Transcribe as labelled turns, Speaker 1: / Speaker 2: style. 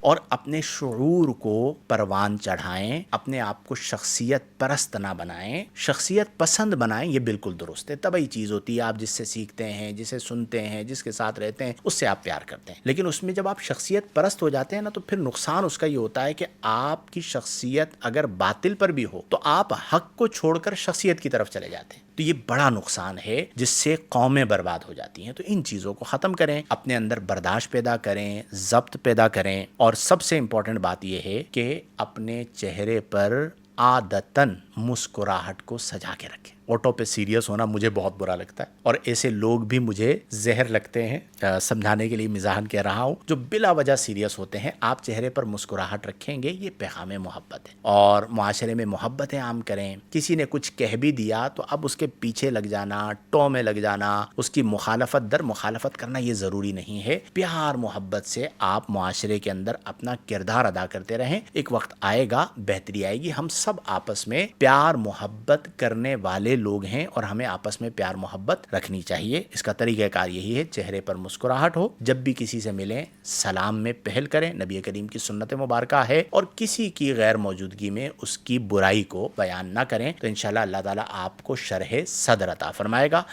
Speaker 1: اور اپنے شعور کو پروان چڑھائیں، اپنے آپ کو شخصیت پرست نہ بنائیں، شخصیت پسند بنائیں۔ یہ بالکل درست ہے، طبعی چیز ہوتی ہے، آپ جس سے سیکھتے ہیں، جسے سنتے ہیں، جس کے ساتھ رہتے ہیں، اس سے آپ پیار کرتے ہیں، لیکن اس میں جب آپ شخصیت پرست ہو جاتے ہیں نا، تو پھر نقصان اس کا یہ ہوتا ہے کہ آپ کی شخصیت اگر باطل پر بھی ہو تو آپ حق کو چھوڑ کر شخصیت کی طرف چلے جاتے ہیں، تو یہ بڑا نقصان ہے جس سے قومیں برباد ہو جاتی ہیں۔ تو ان چیزوں کو ختم کریں، اپنے اندر برداشت پیدا کریں، ضبط پیدا کریں، اور سب سے امپورٹنٹ بات یہ ہے کہ اپنے چہرے پر عادتاً مسکراہٹ کو سجا کے رکھیں۔ آٹو پہ سیریس ہونا مجھے بہت برا لگتا ہے، اور ایسے لوگ بھی مجھے زہر لگتے ہیں، سمجھانے کے لیے مزاحن کہہ رہا ہوں، جو بلا وجہ سیریس ہوتے ہیں۔ آپ چہرے پر مسکراہٹ رکھیں گے، یہ پیغام محبت ہے، اور معاشرے میں محبت عام کریں۔ کسی نے کچھ کہہ بھی دیا تو اب اس کے پیچھے لگ جانا، ٹو میں لگ جانا، اس کی مخالفت در مخالفت کرنا، یہ ضروری نہیں ہے۔ پیار محبت سے آپ معاشرے کے اندر اپنا کردار ادا کرتے رہیں، ایک وقت آئے گا، بہتری آئے گی۔ ہم سب آپس میں پیار محبت کرنے والے لوگ ہیں، اور ہمیں آپس میں پیار محبت رکھنی چاہیے۔ اس کا طریقہ کار یہی ہے، چہرے پر مسکراہٹ ہو، جب بھی کسی سے ملیں سلام میں پہل کریں، نبی کریم کی سنت مبارکہ ہے، اور کسی کی غیر موجودگی میں اس کی برائی کو بیان نہ کریں، تو انشاءاللہ اللہ تعالیٰ آپ کو شرح صدر عطا فرمائے گا۔